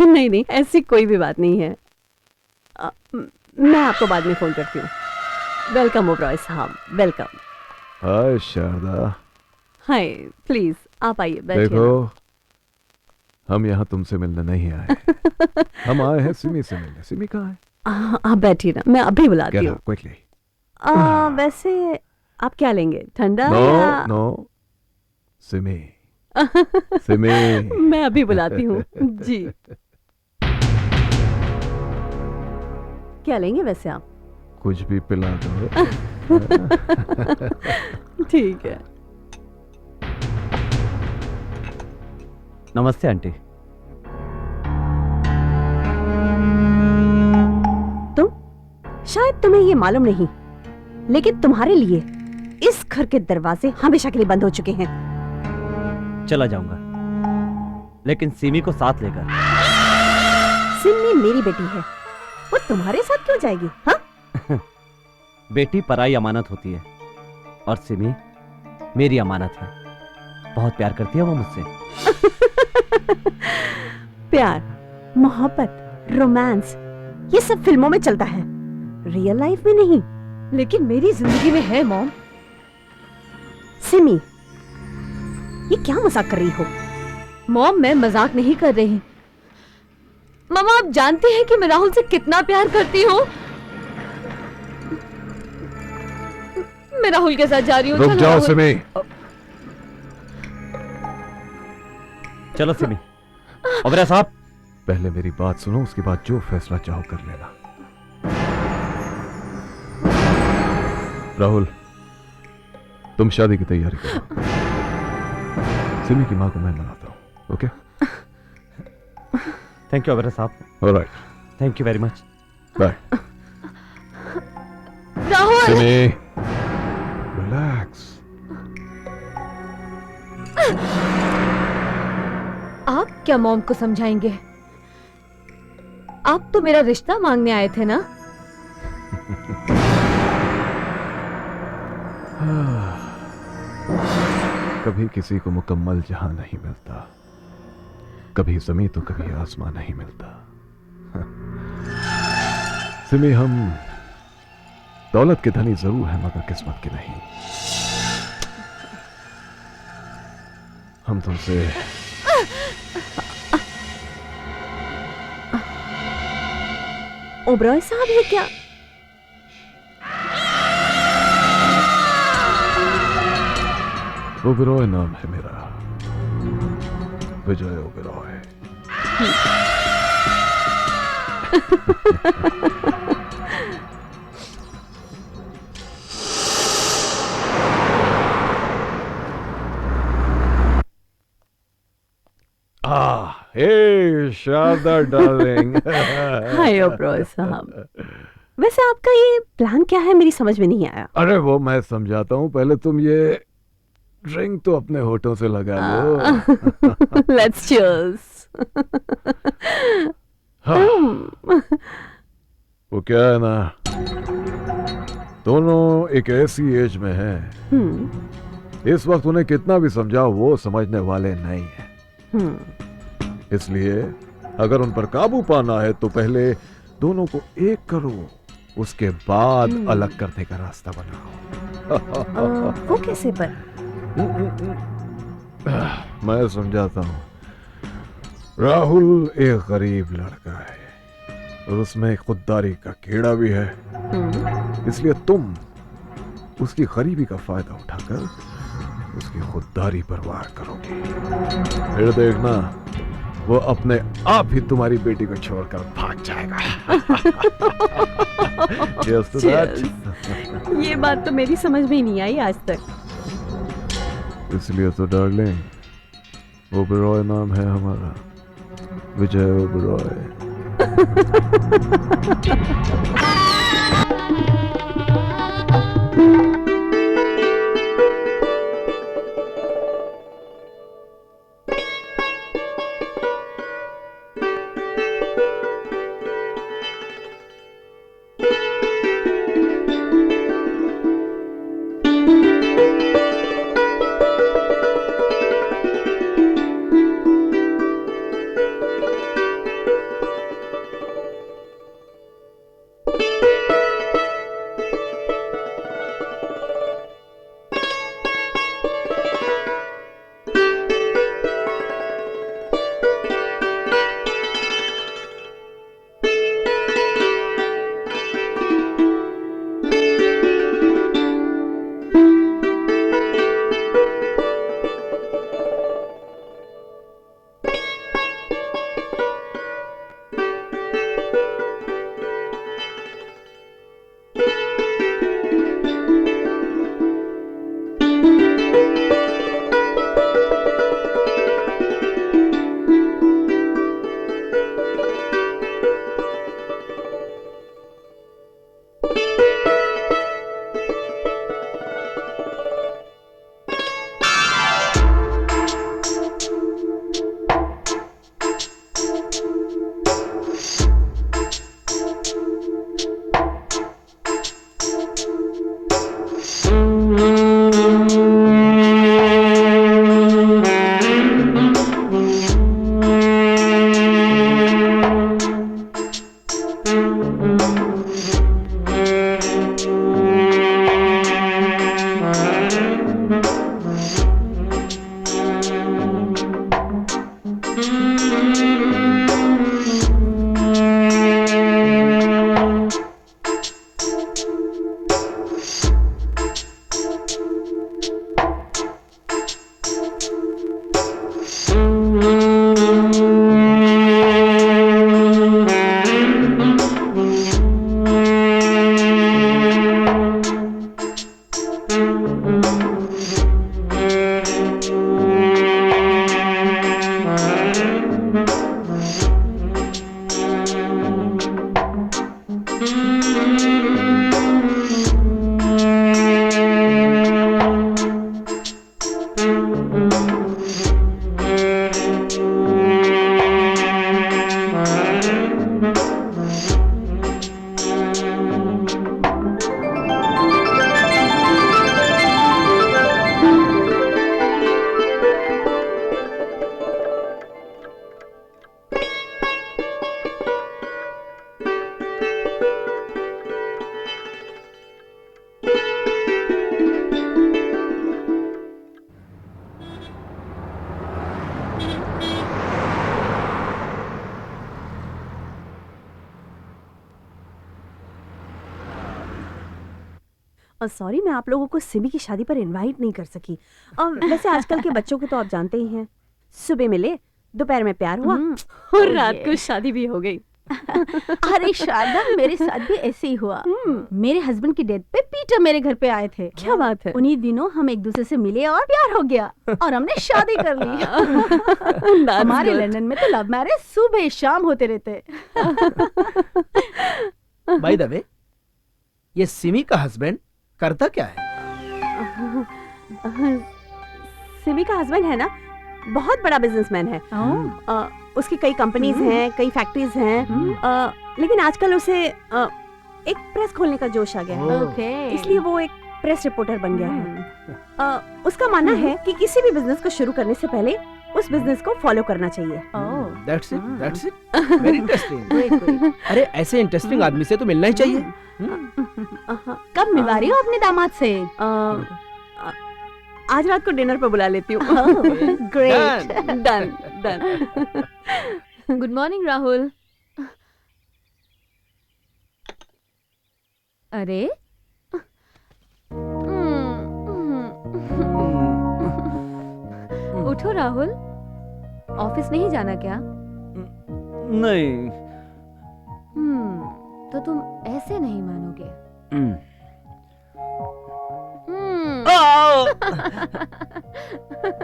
नहीं नहीं, ऐसी कोई भी बात नहीं है। मैं आपको बाद में फोन करती हूँ। वेलकम ओबरॉय साहब, welcome. Hi Sharda. Hi, please आप आइए, बैठिए देखो, हम यहाँ तुमसे मिलने नहीं आए। हम आए हैं सिमी से मिलने। सिमी कहाँ है? आप बैठिए ना, मैं अभी बुलाती Get हूँ। her quickly. वैसे आप क्या लेंगे, ठंडा No, या? no. सिमी, सिमी। मैं अभी बुलाती हूँ जी। क्या लेंगे वैसे आप? कुछ भी पिला दो। ठीक है। नमस्ते आंटी। तुम, शायद तुम्हें ये मालूम नहीं, लेकिन तुम्हारे लिए इस घर के दरवाजे हमेशा के लिए बंद हो चुके हैं। चला जाऊंगा, लेकिन सिमी को साथ लेकर। सिमी मेरी बेटी है, वो तुम्हारे साथ क्यों जाएगी? हाँ? बेटी पराई अमानत होती है और सिमी मेरी अमानत है। बहुत प्यार करती है वो मुझसे। प्यार, मोहब्बत, रोमांस, ये सब फिल्मों में चलता है, रियल लाइफ में नहीं। लेकिन मेरी जिंदगी में है मॉम। सिमी, ये क्या मजाक कर रही हो? मॉम, मैं मजाक नहीं कर रही। मामा, आप जानते हैं कि मैं राहुल से कितना प्यार करती हूँ। मैं राहुल के साथ जा रही हूँ। रुक जाओ सिमी। चलो सिमी। ओबरा साहब, पहले मेरी बात सुनो, उसके बाद जो फैसला चाहो कर लेना। राहुल, तुम शादी की तैयारी करो। सिमी की मां को मैं मनाता हूं। ओके? थैंक यू ओबरा साहब। Alright, thank you very much. Bye. Rahul! Simi, relax. आप क्या मॉम को समझाएंगे? आप तो मेरा रिश्ता मांगने आए थे ना? कभी किसी को मुकम्मल जहां नहीं मिलता, कभी जमीन तो कभी आसमान नहीं मिलता। सिमी, हम दौलत के धनी जरूर हैं, मगर किस्मत के नहीं। हम तुमसे ओबरॉय साहब, ये क्या? ओबेरॉय नाम है मेरा, विजय ओबेरॉय। हे शारदा डार्लिंग। हाय ओबरॉय साहब, वैसे आपका ये प्लान क्या है, मेरी समझ में नहीं आया। अरे वो मैं समझाता हूँ, पहले तुम ये ड्रिंक तो अपने होठों से लगा लो। Let's cheers. हाँ। वो क्या है ना, दोनों एक ऐसी एज में हैं, इस वक्त उन्हें कितना भी समझाओ वो समझने वाले नहीं है। इसलिए अगर उन पर काबू पाना है तो पहले दोनों को एक करो, उसके बाद अलग करने का रास्ता बनाओ। वो कैसे पर? मैं समझाता हूं। राहुल एक गरीब लड़का है और उसमें एक खुददारी का कीड़ा भी है। इसलिए तुम उसकी गरीबी का फायदा उठाकर उसकी खुददारी पर वार करोगे। फिर देखना, वो अपने आप ही तुम्हारी बेटी को छोड़कर भाग जाएगा। Cheers to that. ये बात तो मेरी समझ में ही नहीं आई आज तक। इसलिए तो डार्लिंग, ओबेरॉय नाम है हमारा, विजय ओबेरॉय। सॉरी, मैं आप लोगों को सिमी की शादी पर इनवाइट नहीं कर सकी। वैसे आजकल के बच्चों को तो आप जानते ही हैं, सुबह मिले, दोपहर में प्यार हुआ और रात को शादी भी हो गई। अरे शारदा, मेरे साथ भी ऐसे ही हुआ। मेरे हस्बैंड की डेथ पे पीटर मेरे घर पे आए थे। क्या बात है? उन्हीं दिनों हम एक दूसरे से मिले और प्यार हो गया और हमने शादी कर ली। हमारे लंदन में तो लव मैरिज सुबह शाम होते रहते। बाय द वे, ये सिमी का हस्बैंड करता क्या है? सिमी का हस्बैंड है ना, बहुत बड़ा बिजनेसमैन है। उसकी कई कंपनीज हैं, कई फैक्ट्रीज हैं, लेकिन आजकल उसे एक प्रेस खोलने का जोश आ गया है। ओके। इसलिए वो एक प्रेस रिपोर्टर बन गया है। उसका मानना है कि किसी भी बिजनेस को शुरू करने से पहले उस बिजनेस को फॉलो करना चाहिए। That's it. Very interesting. अरे ऐसे इंटरेस्टिंग आदमी से तो मिलना ही चाहिए। कब मिलवा रही हो अपने दामाद से? आज रात को डिनर पर बुला लेती हूँ। Great. Done. Good morning Rahul. अरे उठो राहुल, ऑफिस नहीं जाना क्या? नहीं। तो तुम ऐसे नहीं मानोगे।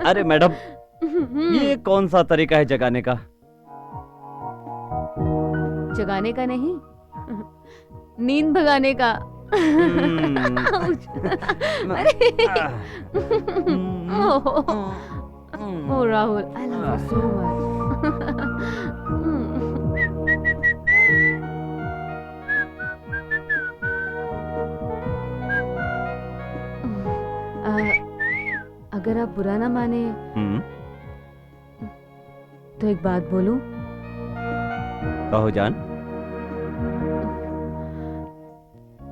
अरे मैडम, ये कौन सा तरीका है जगाने का? जगाने का नहीं, नींद भगाने का। Oh Rahul, I love you so much. अगर आप बुरा ना माने तो एक बात बोलूं? कहो जान।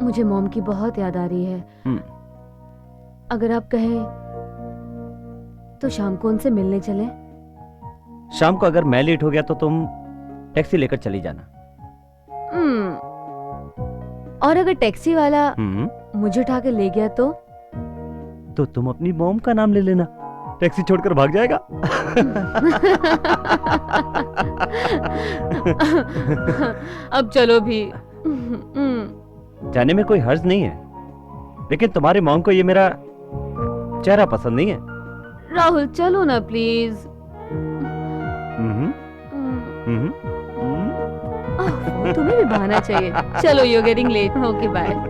मुझे मॉम की बहुत याद आ रही है। अगर आप कहें तो शाम को उनसे मिलने चलें? शाम को अगर मैं लेट हो गया तो तुम टैक्सी लेकर चली जाना। और अगर टैक्सी वाला मुझे उठा के ले गया तो तुम अपनी मॉम का नाम ले लेना, टैक्सी छोड़कर भाग जाएगा। अब चलो भी। जाने में कोई हर्ज नहीं है, लेकिन तुम्हारी मॉम को ये मेरा चेहरा पसंद नहीं है। राहुल चलो ना प्लीज। तुम्हें भी बहाना चाहिए। चलो, you getting late. Okay bye.